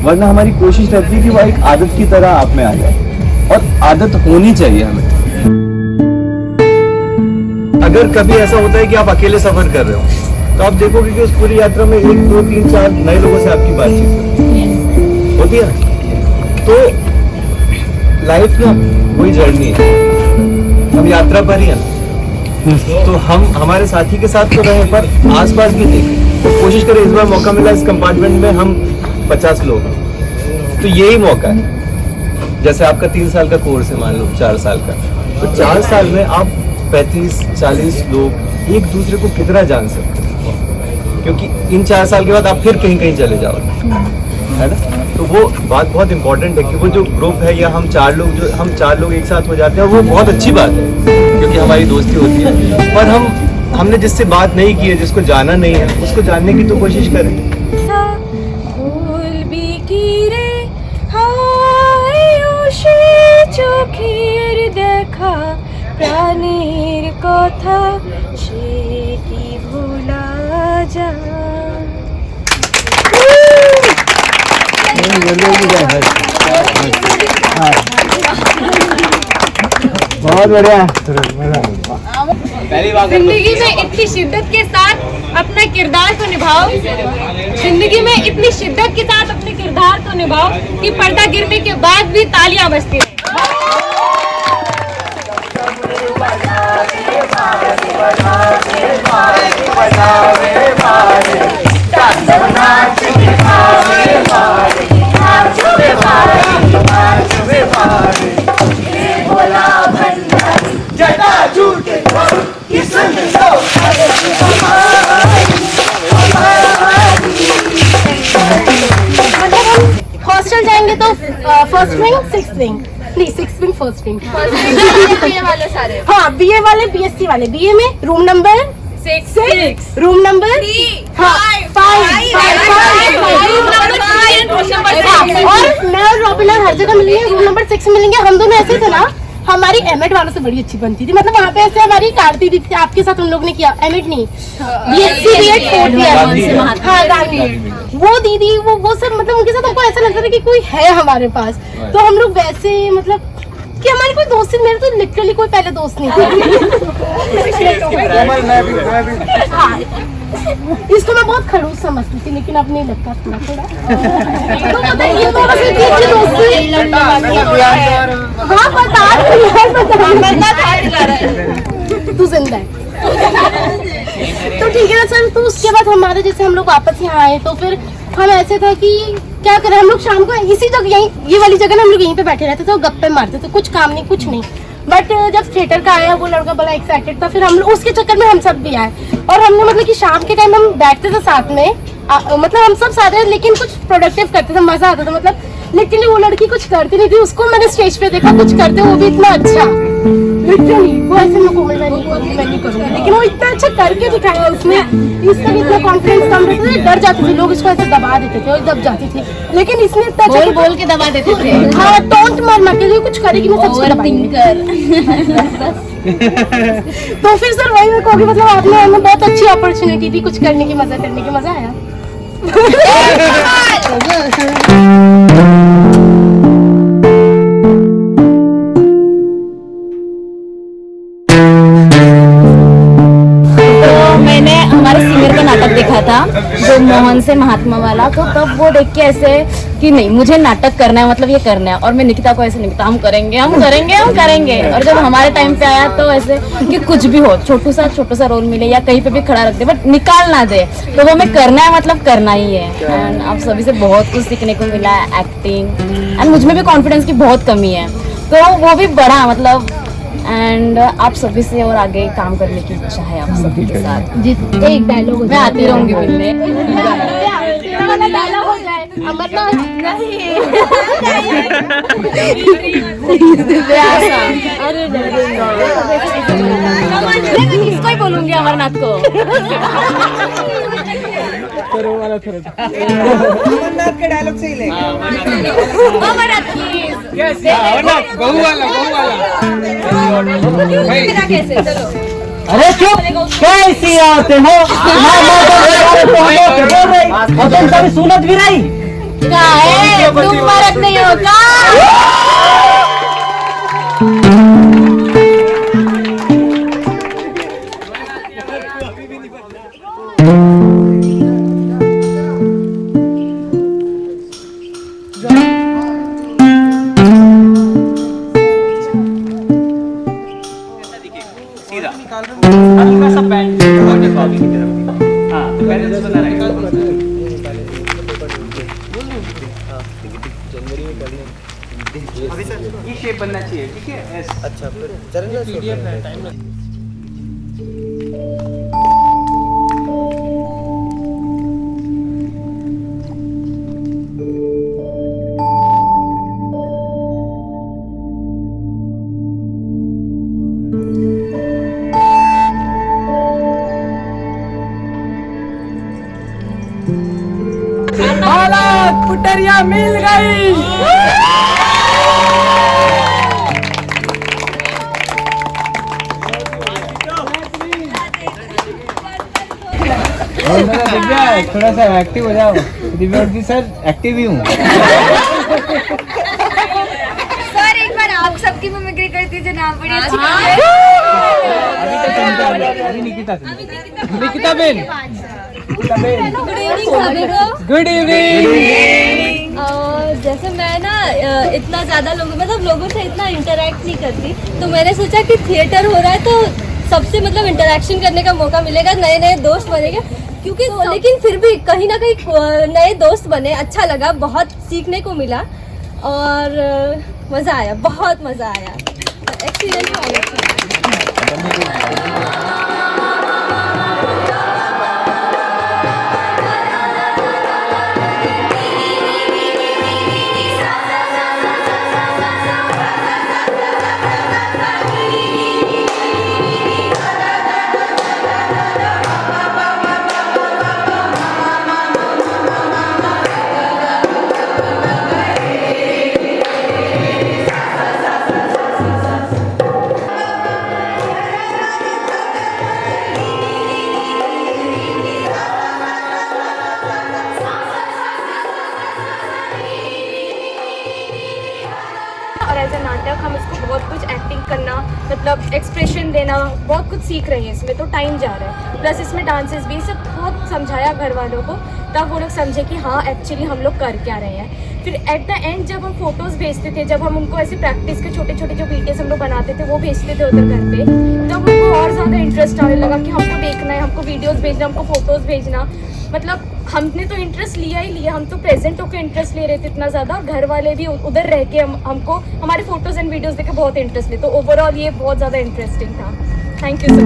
वरना हमारी कोशिश रहती है कि वो एक आदत की तरह आप में आ जाए, और आदत होनी चाहिए हमें। अगर कभी ऐसा होता है कि आप अकेले सफर कर रहे हो, तो आप देखोगे कि उस पूरी यात्रा में 1, 2, 3, 4 नए लोगों से आपकी बातचीत होती है। तो लाइफ ना वही जर्नी है, हम यात्रा पर ही हैं। तो हम हमारे साथी के साथ तो रहे, पर आसपास भी देखें। तो कोशिश करें, इस बार मौका मिला इस कंपार्टमेंट में हम 50 लोग हैं, तो यही मौका है। जैसे आपका 3 साल का कोर्स है, मान लो 4 साल का, तो 4 साल में आप 35-40 लोग एक दूसरे को कितना जान सकते हैं, क्योंकि इन 4 साल के बाद आप फिर कहीं कहीं चले जाओगे, है ना। तो वो बात बहुत इंपॉर्टेंट है कि वो जो ग्रुप है, या हम 4 लोग एक साथ हो जाते हैं, वो बहुत अच्छी बात है, क्योंकि हमारी दोस्ती होती है। पर हमने जिससे बात नहीं की है, जिसको जाना नहीं है, उसको जानने की तो कोशिश करें। চোখের দেখা প্রাণের কথা সে কি ভোলা যায়। बहुत बढ़िया। जिंदगी में इतनी शिद्दत के साथ अपना किरदार को निभाओ, जिंदगी में इतनी शिद्दत के साथ अपने किरदार को निभाओ कि पर्दा गिरने के बाद भी तालियां बजती हैं। हॉस्टल जाएंगे तो फर्स्ट विंग, सिक्स विंग, नहीं six wing first wing, BA वाले सारे, हाँ बीए वाले, बीएससी वाले, बीए में रूम नंबर 6, रूम नंबर 5, और मैं और रॉबिना हर जगह मिलेंगे, रूम नंबर 6 मिलेंगे। हम दोनों ऐसे थे ना, हमारी एमएड वालों से बड़ी अच्छी बनती थी, मतलब वहाँ पे ऐसे हमारी कारती थी। आपके साथ उन लोग ने किया एमएड नहीं, बीएससी बीएड 4th ईयर, हाँ गांधी, वो दीदी वो सब, मतलब उनके साथ हमको ऐसा लगता था कि कोई है हमारे पास। तो हम लोग वैसे मतलब कि हमारी कोई दोस्ती, मेरे तो लिटरली कोई पहले दोस्त नहीं थी। हाँ, इसको मैं बहुत खड़ूस समझती थी, लेकिन अब नहीं लगता थोड़ा। तो बताइए तो बस इतनी अच्छी दोस्ती। हाँ बता तू जिंदा है तो ठीक है ना सर। तो उसके बाद हमारे जैसे हम लोग वापस यहाँ आए, तो फिर हम ऐसे था कि क्या करें, हम लोग शाम को इसी जगह, यहीं ये वाली जगह ना हम लोग यहीं पे बैठे रहते थे और गप्पे मारते थे, कुछ काम नहीं कुछ नहीं। बट जब थिएटर का आया, वो लड़का बड़ा एक्साइटेड था, फिर हम लोग उसके चक्कर में हम सब भी आए, और हमने मतलब कि शाम के टाइम हम बैठते थे साथ में, मतलब हम सब साथ, लेकिन कुछ प्रोडक्टिव करते थे, मजा आता था। मतलब लिटरली वो लड़की कुछ करती नहीं थी, उसको मैंने स्टेज पे देखा कुछ करते, वो भी इतना अच्छा, लिटरली वो ऐसे मैं नहीं करूँगा, लेकिन वो इतना अच्छा करके दिखाया उसने। इसका भी इतना कॉन्फिडेंस कम रहता था, डर जाते थे लोग, इसको ऐसे दबा देते थे और दब जाती थी, लेकिन इसने बोल के दबा देते थे। हाँ टोंट मार के कुछ करेगी मैं सबसे दबाएंगे। तो फिर सर वही मैं कहूँगी, मतलब आपने हमें बहुत अच्छी अपॉर्चुनिटी दी, कुछ करने की, मजा करने की, मजा आया। देखा था जो मोहन से महात्मा वाला, तो तब वो देख के ऐसे कि नहीं मुझे नाटक करना है, मतलब ये करना है। और मैं निकिता को ऐसे निकिता हम करेंगे। और जब हमारे टाइम पे आया तो ऐसे कि कुछ भी हो, छोटू सा रोल मिले या कहीं पे भी खड़ा रख दे, बट निकाल ना दे, तो वो हमें करना है, मतलब करना ही है। एंड आप सभी से बहुत कुछ सीखने को मिला है, एक्टिंग, एंड मुझ में भी कॉन्फिडेंस की बहुत कमी है, तो वो भी बढ़ा, मतलब। एंड आप सभी से और आगे काम करने की इच्छा है आप सभी के साथ। एक डायलॉग मैं आती रहूंगी मिलने। डायलॉग हो जाए अमरनाथ नहीं, इसको ही बोलूंगी अमरनाथ को। अमरनाथ के डायलॉग से ही ले। अमरनाथ बहू वाला कैसे चलो। अरे चुप, कैसी आते हो? और तुम कभी सुनत भी नहीं। क्या है तुम फर्क नहीं होता। सीधा हल्का सा बैंड और देखो आगे की तरफ। हाँ तो पहले तो बना रहेगा। अभी सर ये शेप बनना चाहिए, ठीक है? एस। अच्छा फिर चलेगा पीडीएफ है टाइम लग। पुटरिया मिल गई। थोड़ा सा एक्टिव हो जाओ। दिव्यांश जी सर एक्टिव ही हूँ। सर एक बार आप सबकी मिमिक्री कर दीजिए, नाम बड़ी अच्छी अभी निकिता बेन। Good evening. जैसे मैं ना इतना ज़्यादा लोगों से इतना इंटरेक्ट नहीं करती, तो मैंने सोचा कि थिएटर हो रहा है तो सबसे इंटरेक्शन करने का मौका मिलेगा, नए नए दोस्त बनेंगे। क्योंकि लेकिन फिर भी कहीं ना कहीं नए दोस्त बने, अच्छा लगा, बहुत सीखने को मिला और मज़ा आया, बहुत मज़ा आया। एक्सपीरियंस और एज ए नाटक हम इसको बहुत कुछ एक्टिंग करना, मतलब एक्सप्रेशन देना, बहुत कुछ सीख रहे हैं इसमें, तो टाइम जा रहा है। प्लस इसमें डांसेस भी, सब बहुत समझाया घर वालों को, तब वो लोग समझे कि हाँ एक्चुअली हम लोग कर क्या रहे हैं। फिर एट द एंड जब हम फोटोज़ भेजते थे, जब हम उनको ऐसे प्रैक्टिस के छोटे छोटे जो वीडियोस हम लोग बनाते थे वो भेजते थे उधर घर पे, तब उनको और ज़्यादा इंटरेस्ट आने लगा कि हमको देखना है, हमको वीडियोज़ भेजना, हमको फ़ोटोज़ भेजना। मतलब हमने तो इंटरेस्ट लिया ही लिया, हम तो प्रेजेंट होकर इंटरेस्ट ले रहे थे इतना ज़्यादा, घर वाले भी उधर रह के हमको हमारे फोटोज़ एंड वीडियोज़ देख के बहुत इंटरेस्ट ले, तो ओवरऑल ये बहुत ज़्यादा इंटरेस्टिंग था। थैंक यू सो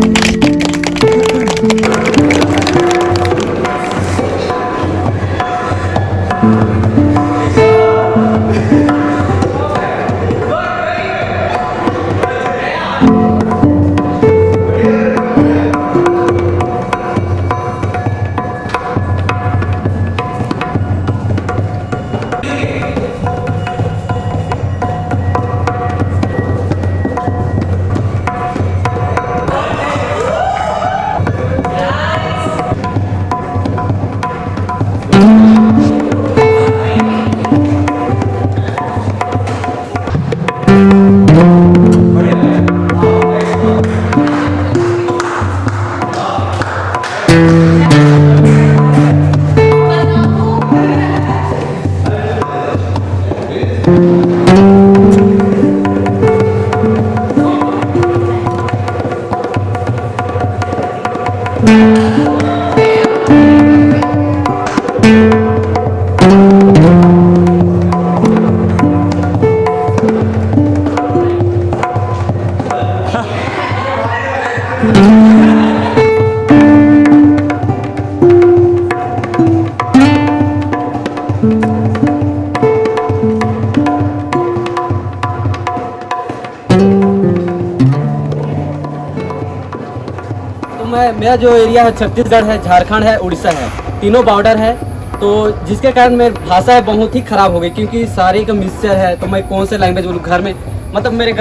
मेरा जो एरिया है छत्तीसगढ़ है, झारखंड है, उड़ीसा है, तीनों बॉर्डर है। तो जिसके कारण मेरी भाषा है बहुत ही ख़राब हो गई, क्योंकि सारे का मिक्सचर है, तो मैं कौन से लैंग्वेज बोलूँ। घर में मतलब मेरे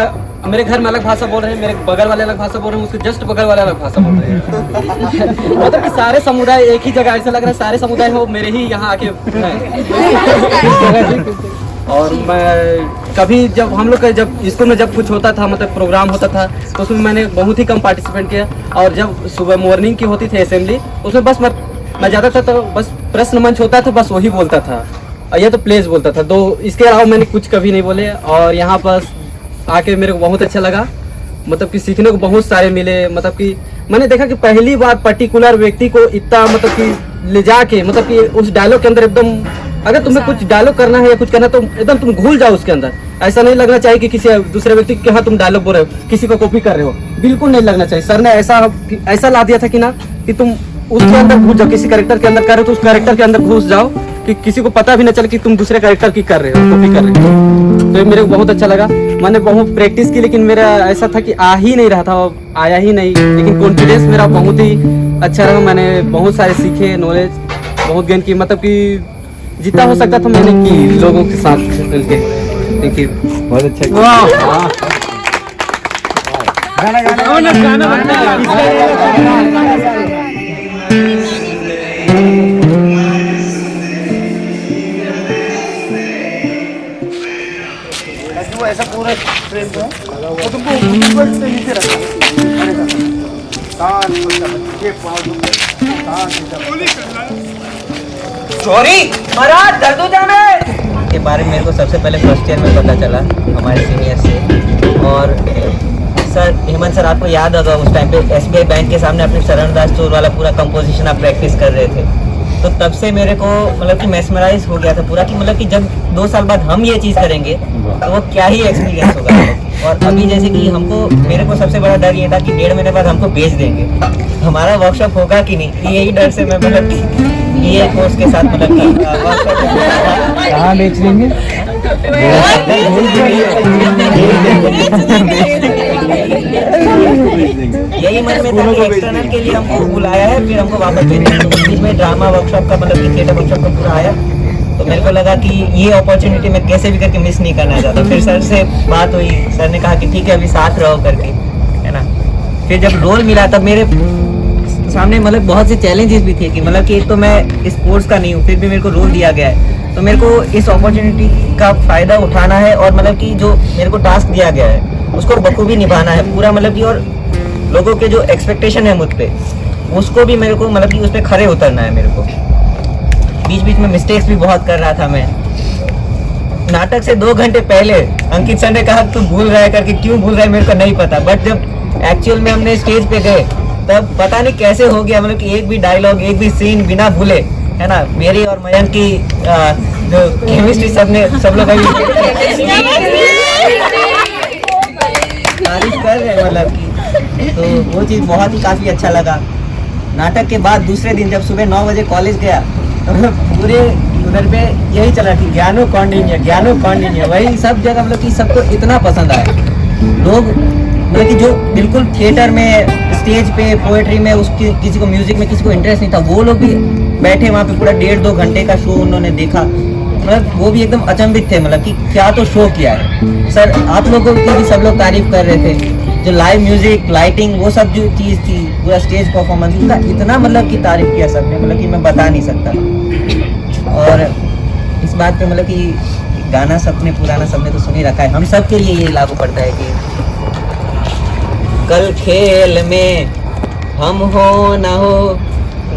घर में अलग भाषा बोल रहे हैं, मेरे बगल वाले अलग भाषा बोल रहे हैं, उसके जस्ट बगल वाले अलग भाषा बोल रहे हैं। मतलब कि सारे समुदाय एक ही जगह, ऐसा लग रहा है सारे समुदाय हो मेरे ही यहाँ आके हैं। और मैं कभी जब हम लोग का जब स्कूल में जब कुछ होता था, मतलब प्रोग्राम होता था, तो उसमें मैंने बहुत ही कम पार्टिसिपेट किया। और जब सुबह मॉर्निंग की होती थी असेंबली, उसमें बस मैं जाता था तो बस प्रश्न मंच होता था, बस वही बोलता था, और ये तो प्लेस बोलता था। तो इसके अलावा मैंने कुछ कभी नहीं बोले। और यहाँ पर आके मेरे को बहुत अच्छा लगा, मतलब कि सीखने को बहुत सारे मिले। मतलब कि मैंने देखा कि पहली बार पर्टिकुलर व्यक्ति को इतना मतलब कि ले जाके, मतलब कि उस डायलॉग के अंदर एकदम, अगर तुम्हें कुछ डायलॉग करना है या कुछ करना है तो एकदम तुम घुल जाओ उसके अंदर। ऐसा नहीं लगना चाहिए कि किसी दूसरे व्यक्ति के हाँ तुम डायलॉग बोल रहे हो, किसी को कॉपी कर रहे हो, बिल्कुल नहीं लगना चाहिए। सर ने ऐसा ला दिया था कि ना कि तुम उसके अंदर घुस जाओ, किसी कैरेक्टर के अंदर कर रहे हो तो उस कैरेक्टर के अंदर घुस जाओ कि किसी को पता भी न चले कि तुम दूसरे कैरेक्टर की कर रहे हो, कॉपी कर रहे हो। तो ये मेरे को बहुत अच्छा लगा। मैंने बहुत प्रैक्टिस की, लेकिन मेरा ऐसा था कि आ ही नहीं रहा था, आया ही नहीं। लेकिन कॉन्फिडेंस मेरा बहुत ही अच्छा रहा। मैंने बहुत सारे सीखे, नॉलेज बहुत गेन की, मतलब कि जितना हो सकता था मैंने की लोगों के साथ मिलके। देखिए बहुत अच्छा। ऐसा पूरा फ्रेम है तो तुमको ऊपर से नीचे रखना चोरी महाराज दर्द हो जाने के बारे में मेरे को सबसे पहले फर्स्ट ईयर में पता चला हमारे सीनियर से। और सर हेमंत सर, आपको याद होगा उस टाइम पे SBI बैंक के सामने अपने शरण दास चोर वाला पूरा कंपोजिशन आप प्रैक्टिस कर रहे थे। तो तब से मेरे को मतलब कि मेस्मराइज हो गया था पूरा कि मतलब कि जब 2 साल बाद हम ये चीज़ करेंगे तो वो क्या ही एक्सपीरियंस होगा। और अभी जैसे कि हमको, मेरे को सबसे बड़ा डर ये था कि 1.5 महीने बाद हमको भेज देंगे, हमारा वर्कशॉप होगा कि नहीं, यही डर से मैं मतलब कि ये कोर्स के साथ मतलब कि कहाँ बेच देंगे? यही मन में था कि एक्सटर्नल के लिए हमको बुलाया है, फिर हमको वापस भेजना है। तो बीच में ड्रामा वर्कशॉप का मतलब कि थिएटर वर्कशॉप का पूरा आया, तो मेरे को लगा कि ये अपॉर्चुनिटी मैं कैसे भी करके मिस नहीं करना चाहता। फिर सर से बात हुई, सर ने कहा कि ठीक है अभी साथ रहो करके, है ना। फिर जब रोल मिला तब मेरे सामने मतलब बहुत से चैलेंजेस भी थे कि मतलब कि एक तो मैं स्पोर्ट्स का नहीं हूँ, फिर भी मेरे को रोल दिया गया है, तो मेरे को इस अपॉर्चुनिटी का फ़ायदा उठाना है। और मतलब कि जो मेरे को टास्क दिया गया है उसको बखूबी निभाना है पूरा, मतलब कि और लोगों के जो एक्सपेक्टेशन है मुझ पे उसको भी मेरे को मतलब कि उस पर खरे उतरना है। मेरे को बीच बीच में मिस्टेक्स भी बहुत कर रहा था मैं। नाटक से 2 घंटे पहले अंकित सर ने कहा तू भूल रहा है करके, क्यों भूल रहा है मेरे को नहीं पता, बट जब एक्चुअल में हमने स्टेज पे गए तब पता नहीं कैसे हो गया, मतलब कि एक भी डायलॉग एक भी सीन बिना भूले, है ना। मेरी और मयंक की जो केमिस्ट्री सब लोग अभी तारीफ कर रहे हैं मतलब कि, तो वो चीज़ बहुत ही काफ़ी अच्छा लगा। नाटक के बाद दूसरे दिन जब सुबह 9 बजे कॉलेज गया तो पूरे उधर पे यही चला कि ज्ञानो कौंडिन्य वही सब जगह, मतलब कि सबको इतना पसंद आया। लोग मतलब कि जो बिल्कुल थिएटर में, स्टेज पे, पोएट्री में उसकी किसी को म्यूजिक में किसी को इंटरेस्ट नहीं था, वो लोग भी बैठे वहाँ पे पूरा 1.5-2 घंटे का शो उन्होंने देखा। मतलब वो भी एकदम अचंभित थे, मतलब कि क्या तो शो किया है। सर आप लोगों की भी सब लोग तारीफ कर रहे थे, जो लाइव म्यूजिक, लाइटिंग, वो सब जो चीज़ थी, पूरा स्टेज परफॉर्मेंस, उसका इतना मतलब कि तारीफ किया सबने, मतलब कि मैं बता नहीं सकता। और इस बात पे मतलब कि गाना सबने, पुराना सबने तो सुन ही रखा है, हम सब के लिए ये लागू पड़ता है कि कल खेल में हम हो ना हो,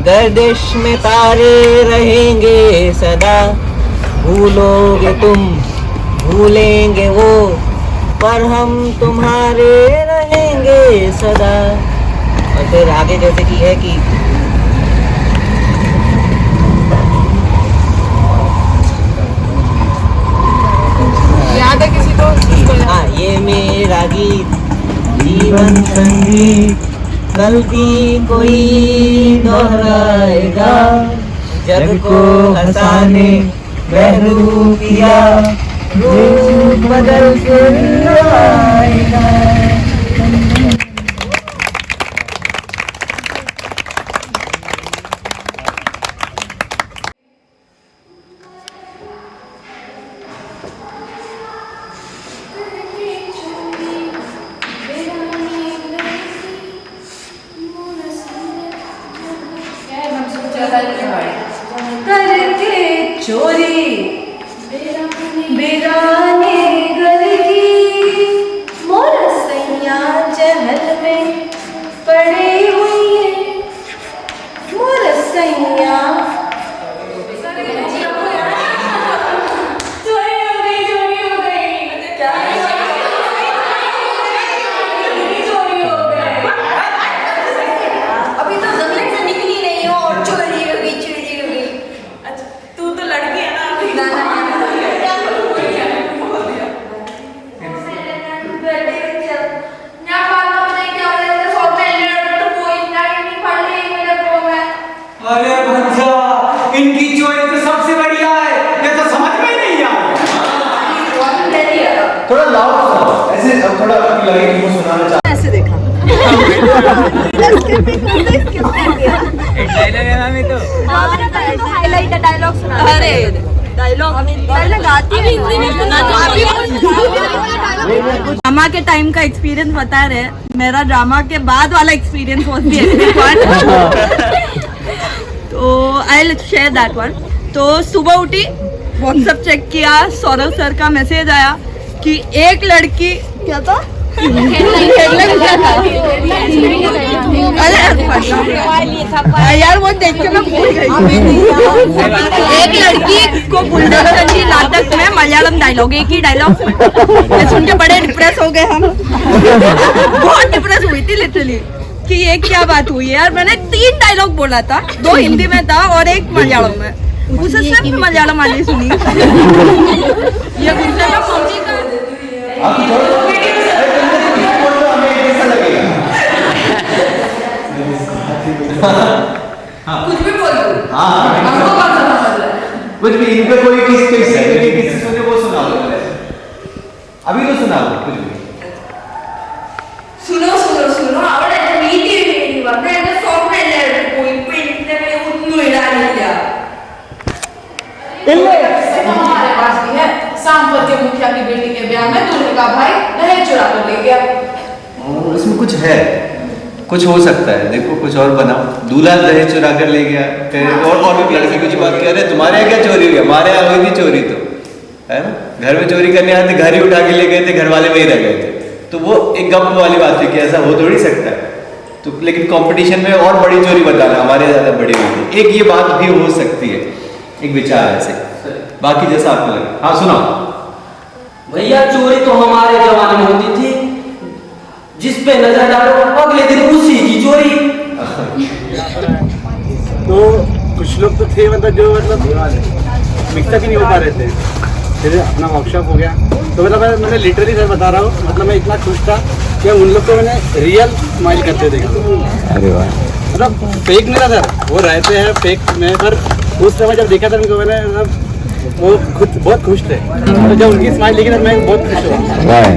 गर्दिश में तारे रहेंगे सदा, भूलोगे तुम भूलेंगे वो, पर हम तुम्हारे रहेंगे सदा। और फिर आगे जैसे कि है कि याद है किसी को? हाँ, ये मेरा गीत जीवन संगीत, गलती कोई दोहराएगा, जग को हंसाने बहरूप किया, रूप बदल कर आएगा। चोरी बेराने घर की मोर सैया चहल में पड़े हुई है मोर सैया इनकी चोरी तो सबसे बढ़िया है, ये तो समझ में ही नहीं आ रहा। थोड़ा लाउड ऐसे थोड़ा लगे कि वो सुनाना चाहते ऐसे देखा हाईलाइट डायलॉग सुना। अरे डायलॉग आती है, हिंदी में सुना दो। ड्रामा के टाइम का एक्सपीरियंस बता रहे, मेरा ड्रामा के बाद वाला experience was the epic one. तो I will share that one. तो सुबह उठी, व्हाट्सएप चेक किया, सौरव सर का मैसेज आया कि एक लड़की क्या था यार वो देख के मैं भूल गई। एक लड़की को बुलडोजर नाटक में मलयालम डायलॉग, एक ही डायलॉग सुन के बड़े डिप्रेस हो गए हम। बहुत डिप्रेस हुई थी लिटरली कि ये क्या बात हुई है यार। मैंने 3 डायलॉग बोला था, 2 हिंदी में था और 1 मलयालम में। उसे सिर्फ मलयालम वाली सुनी। ये गुस्से का मम्मी का कुछ भी बोल दो। कुछ भी इन पे कोई किसी सुने वो सुना दो, अभी तो सुना दो कुछ भी। सुनो सुनो सुनो അവിടെ മീറ്റിംഗ് വന്ന എന്റെ സോപ്പ് എല്ലാവരും പോയി ഇപ്പൊ ഇന്നലെ ഒന്നും ഇടാനില്ല हमारे पास भी है। सांपत्य मुखिया की बेटी के ब्याह में दूल्हे का भाई दहेज चुरा कर ले गया। इसमें कुछ है, कुछ हो सकता है। देखो कुछ और बनाओ, दूल्हा दहेज चुरा कर ले गया, और भी लड़की कुछ बात कह रहे, तुम्हारे यहाँ क्या चोरी हुई? हमारे यहाँ हुई थी चोरी, तो है ना, घर में चोरी करने आए थे, घर ही उठा के ले गए थे, घर वाले वही रह गए थे। तो वो एक गप वाली बात थी कि ऐसा हो थोड़ी सकता है। तो लेकिन कंपटीशन में और बड़ी चोरी बताना, हमारे ज़्यादा बड़ी हुई थी, एक ये बात भी हो सकती है, एक विचार ऐसे। बाकी जैसा आपको लगे। हाँ सुनाओ। भैया चोरी तो हमारे जमाने में होती थी, जिस पे नजर डालो अगले दिन उसी की चोरी। तो कुछ लोग तो थे मतलब जो मिक्सअप ही नहीं हो पा रहे थे। फिर अपना वर्कशॉप हो गया तो मतलब मैं लिटरली सर बता रहा हूँ, मतलब मैं इतना खुश था कि उन लोग को मैंने रियल स्माइल करते देखा। अरे वाह, मतलब फेक नहीं था सर, वो रहते हैं फेक में, पर उस समय जब देखा था उनको मैंने मतलब वो खुद बहुत खुश थे। तो जब उनकी स्माइल देखी तो मैं बहुत खुश हुआ।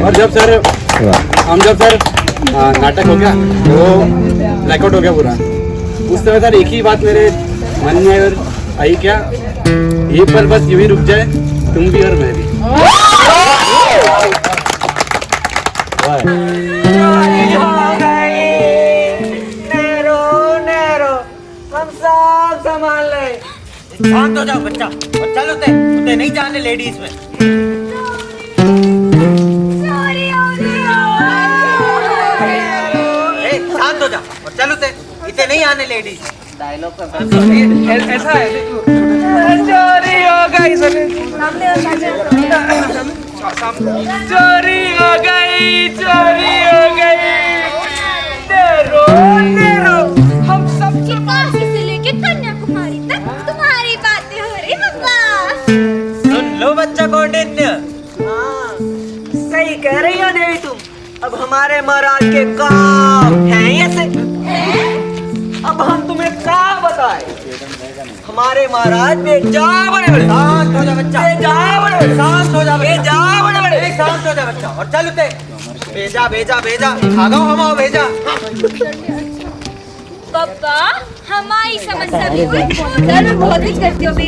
और जब सर नाटक हो गया तो ब्लैकआउट हो गया पूरा। उस समय सर एक ही बात मेरे मन में आई, क्या ये पर बस यूं ही रुक जाए, तुम भी और मैं भी। हम सब संभाल ले। शांत हो जाओ बच्चा और चलो ते नहीं जाने लेडीज में। शांत हो जाओ और चलो ते इतने नहीं आने लेडीज। डायलॉग ऐसा है, चोरी हो गई, चोरी हो गई, चोरी हो गई, नेरो हम सब काशी से लेके कन्याकुमारी तक तुम्हारी बातें हो रही पापा। सुन लो बच्चा कौंडिन्य, हाँ सही कह रही हो देवी तुम। अब हमारे महाराज के काम है ऐसे, अब हम तुम्हें क्या बताएं। हमारे महाराज बेजा बड़े बड़े। शांत हो जा बच्चा, बेजा बड़े बड़े, शांत हो जा, बेजा बड़े बड़े, शांत हो जा बच्चा और चल उते। भेजा भेजा भेजा, आ गओ हम आओ भेजा। पापा हमारी समस्या भी हुई। सर मैं बहुत कुछ करती हूँ अभी,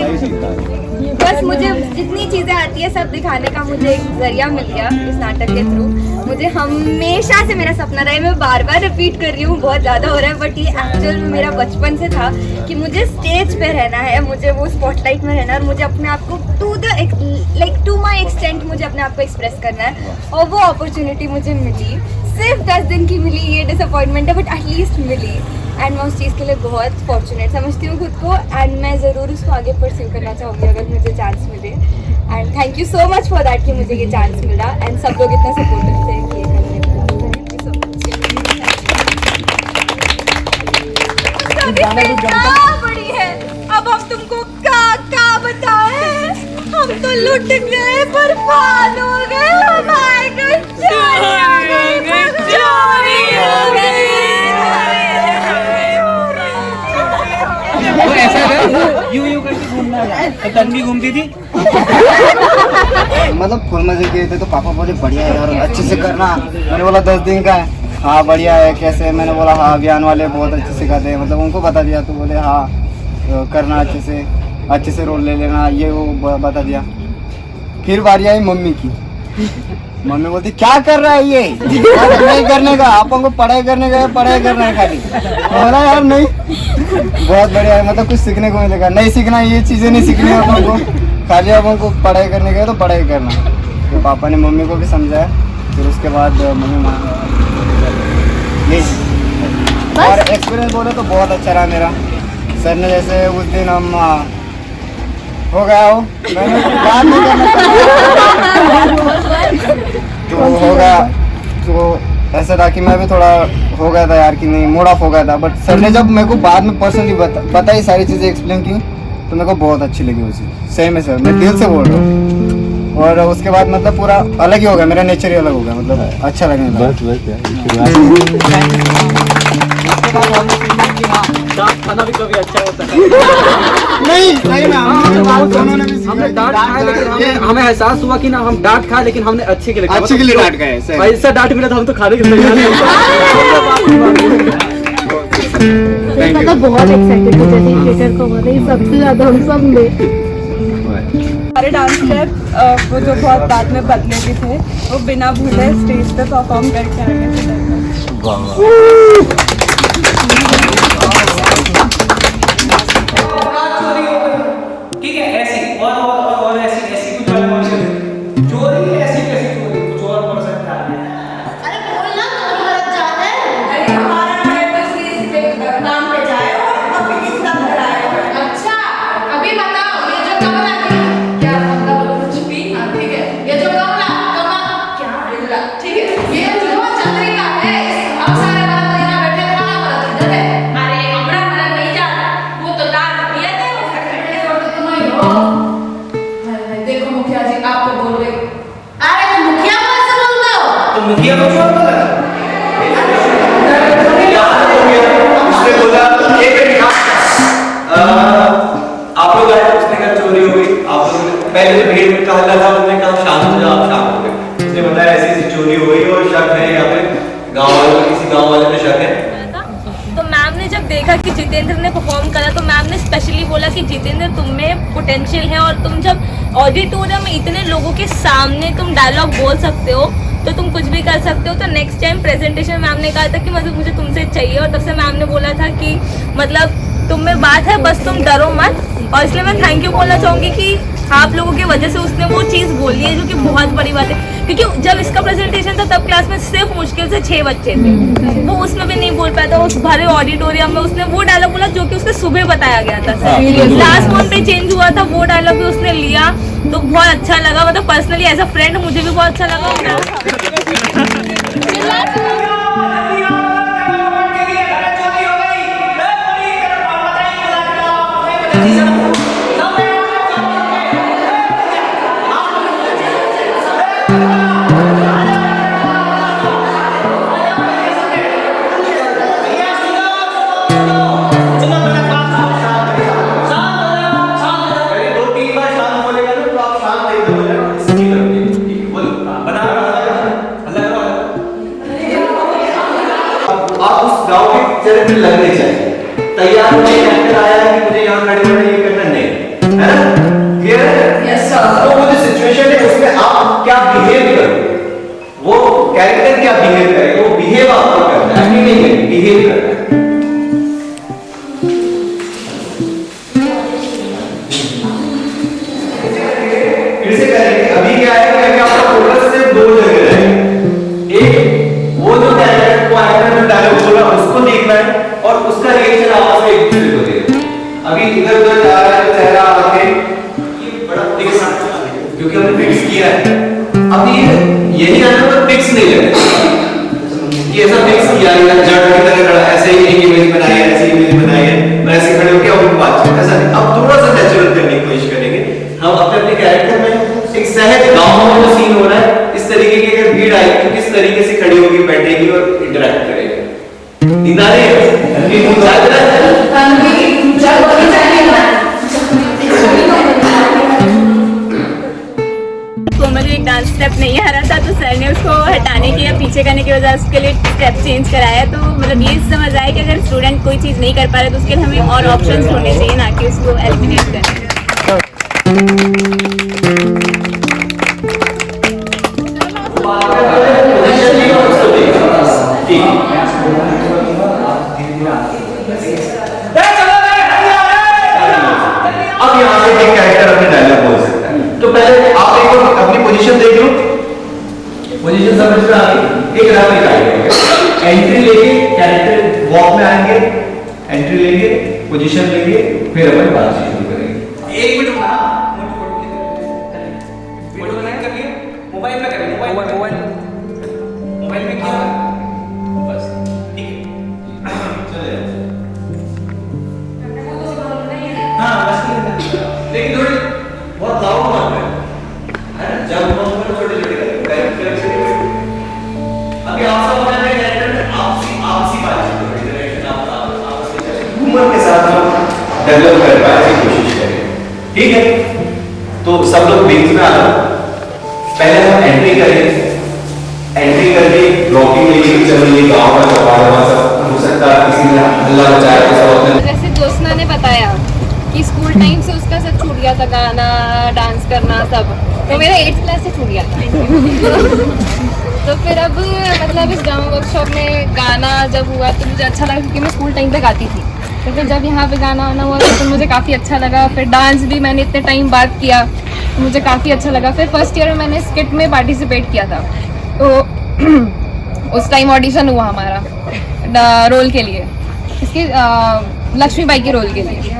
बस मुझे जितनी चीज़ें आती है सब दिखाने का मुझे एक जरिया मिल गया इस नाटक के थ्रू। मुझे हमेशा से मेरा सपना रहा है, मैं बार बार रिपीट कर रही हूँ, बहुत ज़्यादा हो रहा है, बट ये एक्चुअल में मेरा बचपन से था कि मुझे स्टेज पे रहना है, मुझे वो स्पॉटलाइट में रहना है और मुझे अपने आप को टू माई एक्सटेंट मुझे अपने आप को एक्सप्रेस करना है। और वो अपॉर्चुनिटी मुझे मिली, सिर्फ 10 दिन की मिली, ये डिसअपॉइंटमेंट है बट एटलीस्ट मिली। एंड मैं उस चीज़ के लिए बहुत फॉर्चुनेट समझती हूँ खुद को, एंड मैं ज़रूर उसको आगे परस्यू करना चाहूँगी अगर मुझे चांस मिले। And thank you so much for that कि मुझे ये चांस मिला, एंड सब लोग इतना सपोर्टिव थे कि ये करने को। Thank you so much. इतना बड़ी है, अब हम तुमको क्या बताएं, हम तो लुट गए, बर्बाद हो गए, हमारे घर चोरी हो गई। वो ऐसा यूं करके घूमना है, तो तन्वी घूमती थी। मतलब फुल मजे किए थे, तो पापा बोले बढ़िया है यार, अच्छे से करना। मैंने बोला 10 दिन का है, हाँ बढ़िया है। कैसे? मैंने बोला हाँ अभियान वाले बहुत अच्छे सिखाते हैं, मतलब उनको बता दिया, तो बोले हाँ करना अच्छे से रोल ले लेना, ये वो बता दिया। फिर बारी आई मम्मी की, मम्मी बोलती क्या कर रहा है ये, नहीं करने का, अपन को पढ़ाई करने का, पढ़ाई करना है खाली। बोला यार नहीं, बहुत बढ़िया है, मतलब कुछ सीखने को मिलेगा। नहीं सीखना, ये चीज़ें नहीं सीखनी है अपन को, खाली अपन को पढ़ाई करने का है तो पढ़ाई करना। तो पापा ने मम्मी को भी समझाया, फिर उसके बाद मम्मी यही। और एक्सपीरियंस बोले तो बहुत अच्छा रहा मेरा। सर ने जैसे उस दिन हम हो गया हो, मैंने बात नहीं करना तो हो गया, तो ऐसा था कि मैं भी थोड़ा हो गया था यार कि नहीं, मूड ऑफ हो गया था। बट सर ने जब मेरे को बाद में पर्सनली बताई, सारी चीज़ें एक्सप्लेन की, तो मेरे को बहुत अच्छी लगी वो चीज़। सही में सर, मैं दिल से बोल रहा हूँ। और उसके बाद मतलब पूरा अलग ही हो गया, मेरा नेचर ही अलग हो गया, मतलब अच्छा लगने लगा। खाना भी कभी अच्छा होता है। नहीं सही में हमने डांट खाया, लेकिन हमें एहसास हुआ कि ना हम डांट खाए, लेकिन हमने अच्छे के लिए डांट खाए। ऐसा डांट मिला था, हम तो खाने के लिए मतलब बहुत एक्साइटेड थे थिएटर को, मतलब सबसे ज्यादा हम सब में। हमारे डांस स्टेप वो जो बहुत बाद में बदले भी थे, वो बिना भूले स्टेज पे परफॉर्म करके आ गए थे। ठीक है, ऐसी और ऐसी कुछ चोरी, ऐसी कैसी चोरी, कुछ और कर सकता है। अरे बोलना तो गलत जाता है। अरे हमारा नाम पे जाए और अभी किसका घर आए। अच्छा अभी बताओ, ये जो कमला थी, क्या मतलब कुछ भी? ठीक है, ये जो कमला क्या ठीक है, ये जो चंद्रिका है, अब सारे बात तो यहाँ बैठे खाना बनाते थे। अरे हमरा मला नहीं जाता, वो तो दाल दिया थे, उसका खट्टे और तो तुम ही हो। देखो मुखिया जी आपको बोल रहे। अरे तो मुखिया कौन से बोलते हो? तो मुखिया को छोड़ दो। उसने बोला आप लोग आए, उसने कहा चोरी हो गई। आप लोगों ने पहले तो भीड़ में कहा था, उन्होंने कहा शांत हो जाओ, आप शांत हो गए। उसने बताया ऐसी चोरी हो गई और शक है यहाँ पे, गाँव वालों को, किसी गाँव वाले पे शक है। तो मैम ने जब देखा कि जितेंद्र ने परफॉर्म करा, तो मैम ने स्पेशली बोला कि जितेंद्र तुम में पोटेंशियल है, और तुम जब ऑडिटोरियम में इतने लोगों के सामने तुम डायलॉग बोल सकते हो, तो तुम कुछ भी कर सकते हो। तो नेक्स्ट टाइम प्रेजेंटेशन मैम ने कहा था कि मतलब मुझे तुमसे चाहिए, और तब से मैम ने बोला था कि मतलब तुम में बात है, बस तुम डरो मत। और इसलिए मैं थैंक यू बोलना चाहूँगी कि आप लोगों की वजह से उसने वो चीज़ बोली है, जो कि बहुत बड़ी बात है। क्योंकि जब इसका प्रेजेंटेशन था तब क्लास में सिर्फ मुश्किल से 6 बच्चे थे, वो उसमें भी नहीं बोल पाया था। उस भरे ऑडिटोरियम में उसने वो डायलॉग बोला जो कि उसके सुबह बताया गया था, लास्ट मोमेंट पे चेंज हुआ था, वो डायलॉग भी उसने लिया, तो बहुत अच्छा लगा। मतलब पर्सनली एज अ फ्रेंड मुझे भी बहुत अच्छा लगा। चरित्र लगने चाहिए, तैयार यहाँ कोई एक्टर आया है कि मुझे यहाँ खड़े होकर ये करना नहीं, है ना? क्लियर है? Yes sir. तो वो जो सिचुएशन है उसमें आप क्या बिहेव करो, वो कैरेक्टर क्या बिहेव करे, वो बिहेव आपको करना है, नहीं है बिहेव करना है। फिर से करेंगे। अभी क्या है कि आपका फोकस सिर्फ दो जगह है, एक वो जो कैरेक्टर को एक्टर में डायलॉग बोला उसको देखना है और उसका रिएक्शन आपस में एक दूसरे को देना। अभी इधर उधर जा रहा है चेहरा आके ये बड़ा फिक्स, क्योंकि हमने फिक्स किया है। अब ये यही आने पर फिक्स नहीं लगेगा कि ऐसा फिक्स किया है जड़ की तरह खड़ा, ऐसे ही एक इमेज बनाई है, ऐसी इमेज बनाई है, मैं ऐसे खड़े होकर और बातचीत ऐसा नहीं। अब थोड़ा सा नेचुरल करने की कोशिश करेंगे हम अपने अपने कैरेक्टर में। एक सहज गांव में जो सीन हो रहा है, इस तरीके की अगर भीड़ आई तो किस तरीके से खड़ी होगी, बैठेगी और इंटरेक्ट करेगी। नींद आ रही है? तो मुझे एक डांस स्टेप नहीं आ रहा था, तो सर ने उसको हटाने की या पीछे करने की वजह उसके लिए स्टेप चेंज कराया। तो मतलब ये समझ आया कि अगर स्टूडेंट कोई चीज़ नहीं कर पा रहे तो उसके लिए हमें और ऑप्शंस होने चाहिए, ना कि उसको एलिमिनेट करने। अब यहाँ से एक कैरेक्टर अपने डायलॉग बोल सकता है। तो पहले आप एक बार अपनी पोजीशन देख लो, पोजीशन समझ में आ गई। एक राउंड निकालिए, एंट्री लेके कैरेक्टर वॉक में आएंगे, एंट्री लेंगे, पोजीशन लेंगे, फिर अपन बातचीत शुरू करेंगे। एक मिनट ना वीडियो कनेक्ट कर लिए, मोबाइल में करेंगे, मोबाइल में क्या बस ठीक है चले हाँ बस। लेकिन थोड़ी बहुत लाउड मत है ना, जब हम छोटे छोटे करेंगे। अभी आप सब अपने कैरेक्टर में आपसी बातचीत करेंगे, डायरेक्शन आप उम्र के साथ हम डेवलप कर पाए की कोशिश करें, ठीक है? तो सब लोग बिंग में आ जाओ। पहले हम एंट्री करेंगे, एंट्री करके ब्लॉकिंग लेके चलो ये गांव का कबाड़ सब हो सकता है किसी ने हल्ला मचाया तो सब अपने। जैसे ज्योत्सना ने बताया कि स्कूल टाइम से उसका सब छूट गया था, गाना डांस करना सब, तो मेरा 8th क्लास से छूट गया था। तो फिर अब मतलब इस ड्रामा वर्कशॉप में गाना जब हुआ तो मुझे अच्छा लगा, क्योंकि मैं स्कूल टाइम पे गाती थी। तो फिर जब यहाँ पे गाना आना हुआ तो मुझे काफ़ी अच्छा लगा। फिर डांस भी मैंने इतने टाइम बाद किया तो मुझे काफ़ी अच्छा लगा। फिर फर्स्ट ईयर में मैंने स्किट में पार्टिसिपेट किया था, तो उस टाइम ऑडिशन हुआ हमारा रोल के लिए, इसके लक्ष्मीबाई के रोल के लिए।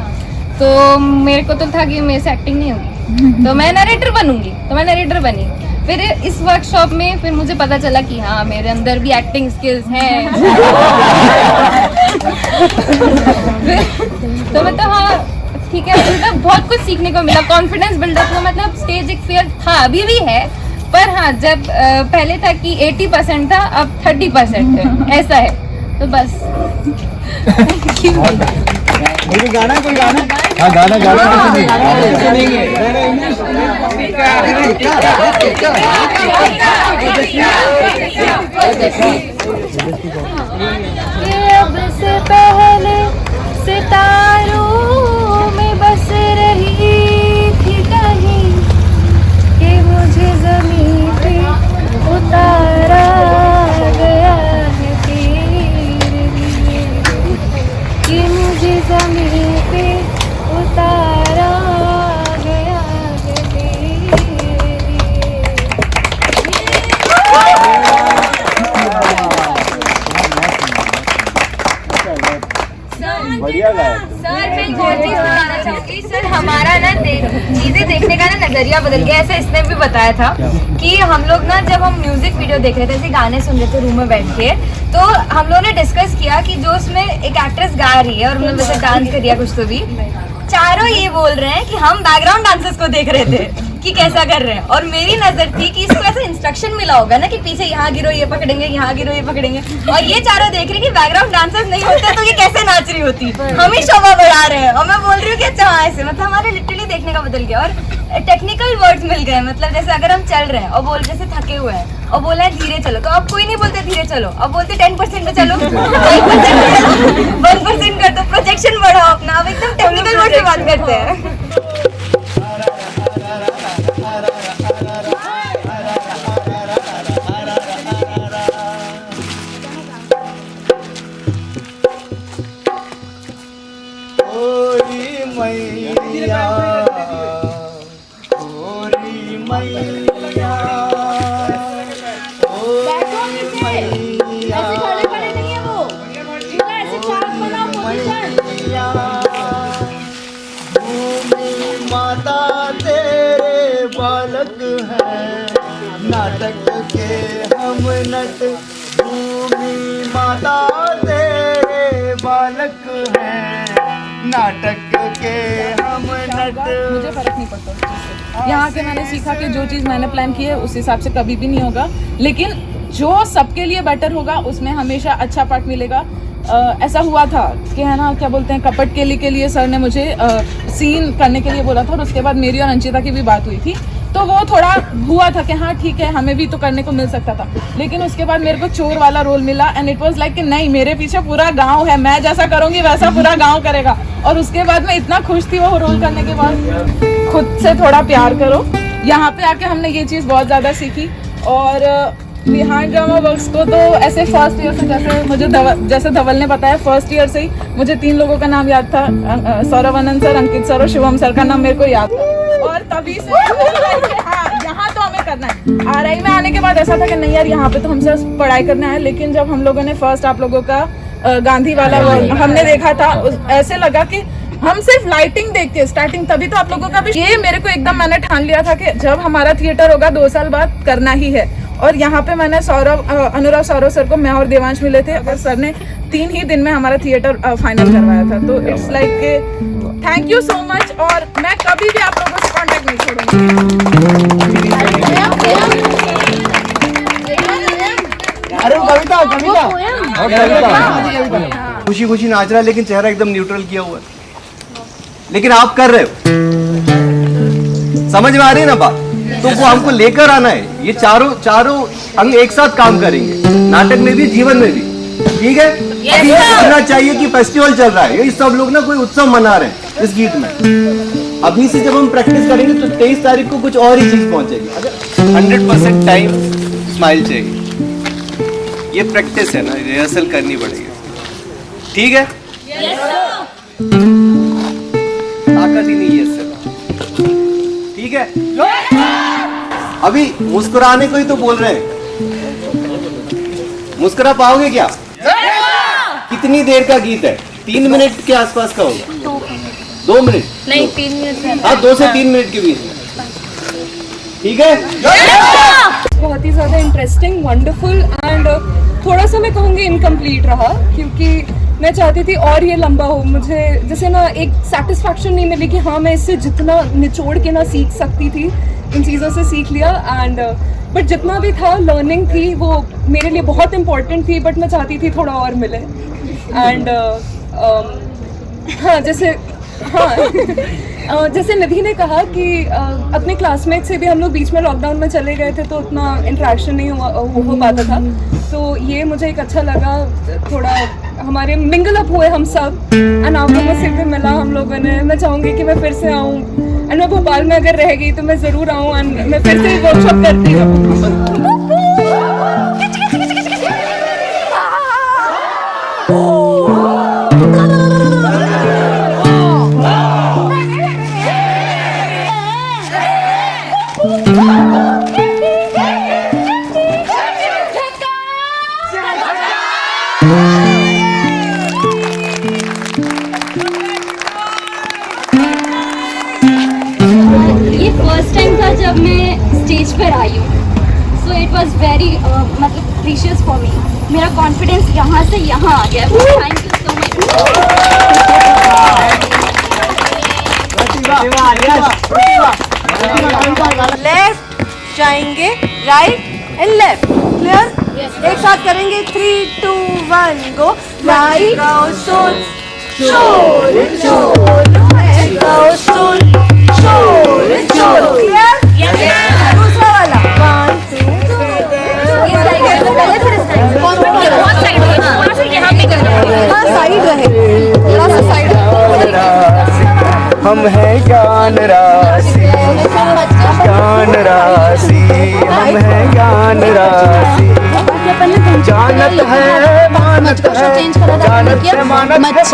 तो मेरे को तो था कि मेरे से एक्टिंग नहीं होगी, तो मैं नरेटर बनूंगी, तो मैं नरेटर बनी। फिर इस वर्कशॉप में फिर मुझे पता चला कि हाँ मेरे अंदर भी एक्टिंग स्किल्स हैं। तो मतलब हाँ ठीक है, मतलब बहुत कुछ सीखने को मिला, कॉन्फिडेंस बिल्डअप हुआ। मतलब स्टेज एक फियर था, अभी भी है, पर हाँ जब पहले था कि 80% था, अब 30% है, ऐसा है। तो बस कोई गाना हाँ गाना अब से पहले सितारों में बस रही थी कहीं, कि मुझे ज़मीन पे उतारा गया है तेरे लिए, कि मुझे ज़मीन पे उतारा गया है तेरे लिए। बढ़िया गाया। सर मैं एक और चीज बताना चाहूंगी। सर हमारा ना चीजें देखने का ना नजरिया बदल गया। ऐसा इसने भी बताया था कि हम लोग ना जब हम म्यूजिक वीडियो देख रहे थे, ऐसे गाने सुन रहे थे रूम में बैठ के, तो हम लोगों ने डिस्कस किया कि जो उसमें एक एक्ट्रेस गा रही है और उन्होंने वैसे डांस कर दिया कुछ, तो भी चारों ये बोल रहे हैं कि हम बैकग्राउंड डांसर्स को देख रहे थे। कि कैसा कर रहे हैं, और मेरी नजर थी कि इसको ऐसा इंस्ट्रक्शन मिला होगा ना कि पीछे यहाँ गिरो ये पकड़ेंगे, यहाँ गिरो ये पकड़ेंगे, और ये चारों देख रही कि बैकग्राउंड डांसर्स नहीं होते तो ये कैसे नाच रही होती, हम ही शोभा बढ़ा रहे हैं, और मैं बोल रही हूँ कि अच्छा हाँ ऐसे, मतलब हमारे लिटरली देखने का बदल गया। और टेक्निकल वर्ड्स मिल गए, मतलब जैसे अगर हम चल रहे हैं और बोल जैसे थके हुए हैं और बोला है धीरे चलो, तो अब कोई नहीं बोलते धीरे चलो, अब बोलते 10% पे चलो, 1% कर दो, प्रोजेक्शन बढ़ाओ अपना, अब एकदम टेक्निकल वर्ड पे बात करते हैं। माता तेरे बालक हैं, नाटक के हम नट, भूमि माता तेरे बालक हैं, नाटक के हम नट। मुझे फर्क नहीं पड़ता उस चीज़ से। यहाँ के मैंने सीखा कि जो चीज़ मैंने प्लान की है उस हिसाब से कभी भी नहीं होगा, लेकिन जो सबके लिए बेटर होगा उसमें हमेशा अच्छा पार्ट मिलेगा। ऐसा हुआ था कि है ना, क्या बोलते हैं, कपट केली के लिए सर ने मुझे सीन करने के लिए बोला था, और उसके बाद मेरी और अंशिता की भी बात हुई थी, तो वो थोड़ा हुआ था कि हाँ ठीक है हमें भी तो करने को मिल सकता था, लेकिन उसके बाद मेरे को चोर वाला रोल मिला एंड इट वाज लाइक कि नहीं, मेरे पीछे पूरा गांव है, मैं जैसा करूँगी वैसा पूरा गांव करेगा, और उसके बाद मैं इतना खुश थी वो रोल करने के बाद। खुद से थोड़ा प्यार करो, यहाँ पे आके हमने ये चीज़ बहुत ज़्यादा सीखी। और बिहाइंड ड्रामा वर्क्स को तो ऐसे फर्स्ट ईयर से, जैसे मुझे जैसे धवल ने बताया, फर्स्ट ईयर से ही मुझे 3 लोगों का नाम याद था, सौरव आनंद सर, अंकित सर और शिवम सर का नाम मेरे को याद था, और तभी से हाँ यहाँ तो हमें करना है। आरआई में आने के बाद ऐसा था कि नहीं यार यहाँ पे तो हमसे पढ़ाई करना है, लेकिन जब हम लोगों ने फर्स्ट आप लोगों का गांधी वाला हमने देखा था, ऐसे लगा कि हम सिर्फ लाइटिंग देख के स्टार्टिंग, तभी तो आप लोगों का भी ये मेरे को एकदम मैंने ठान लिया था कि जब हमारा थिएटर होगा 2 साल बाद करना ही है। और यहाँ पे मैंने अनुराग सौरव सर को, मैं और देवांश मिले थे, अगर सर ने 3 ही दिन में हमारा थिएटर फाइनल करवाया था, तो इट्स लाइक के थैंक यू सो मच, और मैं कभी भी आप लोगों से कांटेक्ट नहीं छोड़ूंगी। अरे कविता खुशी खुशी नाच रहा है, लेकिन चेहरा एकदम न्यूट्रल किया हुआ है, लेकिन आप कर रहे हो, समझ में आ रही है ना बात? तो वो हमको लेकर आना है, ये चारों अंग एक साथ काम करेंगे, नाटक में भी जीवन में भी, ठीक है? अभी समझना चाहिए कि फेस्टिवल चल रहा है, ये सब लोग ना कोई उत्सव मना रहे हैं इस गीत में। अभी से जब हम प्रैक्टिस करेंगे तो 23 तारीख को कुछ और ही चीज पहुंचेगी। अगर 100% टाइम स्माइल चाहिए, ये प्रैक्टिस है ना, रिहर्सल करनी पड़ेगी, ठीक है? ताकत ही नहीं है इससे, ठीक है? अभी मुस्कुराने को ही तो बोल रहे हैं, मुस्कुरा पाओगे क्या? कितनी देर का गीत है? 3 मिनट के आसपास का होगा, 2 मिनट नहीं 3 मिनट, हाँ 2 से 3 मिनट के बीच में, ठीक है? बहुत ही ज़्यादा इंटरेस्टिंग, वंडरफुल एंड थोड़ा सा मैं कहूँगी इनकम्प्लीट रहा, क्योंकि मैं चाहती थी और ये लंबा हो, मुझे जैसे ना एक सेटिस्फैक्शन नहीं मिली कि हाँ मैं इससे जितना निचोड़ के ना सीख सकती थी, इन चीज़ों से सीख लिया, एंड बट जितना भी था लर्निंग थी वो मेरे लिए बहुत इम्पोर्टेंट थी, बट मैं चाहती थी थोड़ा और मिले। एंड हाँ जैसे निधि ने कहा कि अपने क्लासमेट से भी हम लोग बीच में लॉकडाउन में चले गए थे, तो उतना इंटरेक्शन नहीं हो पाता था, तो ये मुझे एक अच्छा लगा, थोड़ा हमारे मिंगल अप हुए हम सब, एंड आप लोगों से भी मिला हम लोगों ने। मैं चाहूँगी कि मैं फिर से आऊँ, एंड मैं भोपाल में अगर रह गई तो मैं ज़रूर आऊँ, एंड मैं फिर से वर्कशॉप करती रहूँ। ये फर्स्ट टाइम था जब मैं स्टेज पर आई हूँ, सो इट वॉज वेरी मतलब प्रीशियस फॉर मी। मेरा कॉन्फिडेंस यहाँ से यहाँ आ गया। Thank you so much. Left जाएंगे, राइट एंड लेफ्ट, क्लियर? एक साथ करेंगे 3, 2, 1 गो। राइट गाओ सुन चोर चोर, गाओ सुन चोर चोर, क्लियर? दूसरा वाला 1, 2, 3 साइड रहे, थोड़ा सा साइड। हम हैं ज्ञान राशि, ज्ञान राशि, हम हैं ज्ञान राशि, जानत है मानत है, जानत है मानत है,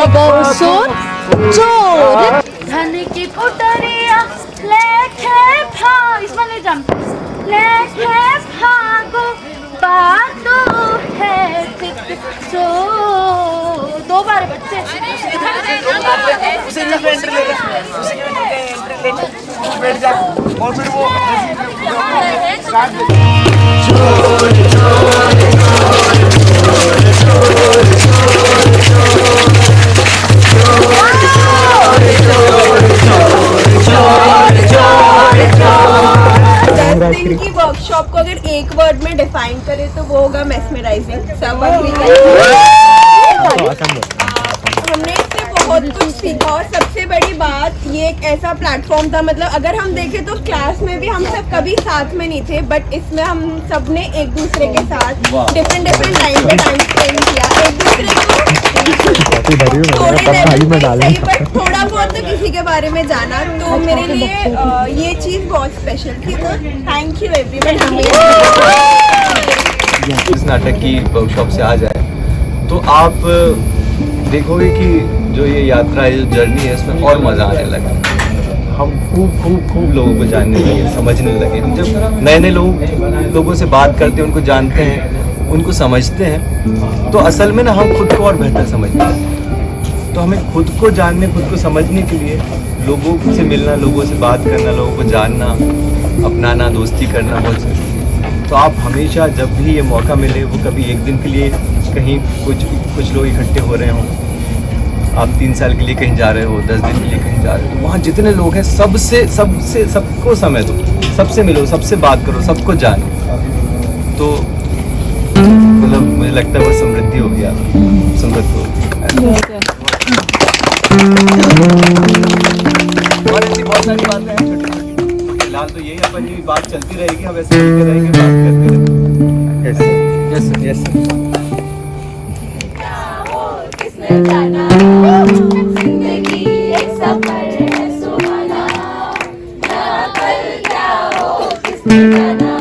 चोर धन की पुतरिया लेके भाग, इसमें नहीं जानते, लेके भागो बातों है ठीक सो। 2 बार बच्चे दिन की वर्कशॉप को अगर एक वर्ड में डिफाइन करें तो वो होगा मेस्मराइजिंग। सब हमने इससे बहुत कुछ सीखा और सबसे बड़ी बात ये एक ऐसा प्लेटफॉर्म था, मतलब अगर हम देखें तो क्लास में भी हम सब कभी साथ में नहीं थे, बट इसमें हम सब ने एक दूसरे के साथ डिफरेंट टाइम पे टाइम स्पेंड किया, एक दूसरे को सही बट थोड़ा बहुत तो किसी के बारे में जाना, तो मेरे लिए ये चीज़ बहुत स्पेशल थी। तो थैंक यू एवरीवन। इस नाटक की वर्कशॉप से आ जाए तो आप देखोगे कि जो ये यात्रा है, जो जर्नी है, इसमें और मज़ा आने लगा। हम खूब लोगों को जानने लगे, समझने लगे। हम जब नए नए लोगों से बात करते हैं, उनको जानते हैं, उनको समझते हैं, तो असल में ना हम खुद को और बेहतर समझते हैं। तो हमें खुद को जानने, खुद को समझने के लिए लोगों से मिलना, लोगों से बात करना, लोगों को जानना, अपनाना, दोस्ती करना बहुत ज़रूरी है। तो आप हमेशा जब भी ये मौका मिले, वो कभी एक दिन के लिए कहीं कुछ लोग इकट्ठे हो रहे हों, आप 3 साल के लिए कहीं जा रहे हो, 10 दिन के लिए कहीं जा रहे हो, तो वहाँ जितने लोग हैं सबको समय दो, सबसे मिलो, सबसे बात करो, सबको जानो। तो मतलब मुझे लगता है वो समृद्धि हो गया, समृद्ध हो गया। और ऐसी बहुत सारी बातें हैं छोटी-छोटी। फिलहाल तो यही अपन ये बात चलती रहेगी, हम ऐसे मिलते रहेंगे, बात करते रहेंगे। Yes sir, yes sir. जिंदगी एक सफर है सुहाना, ना कल क्या हो किसने जाना।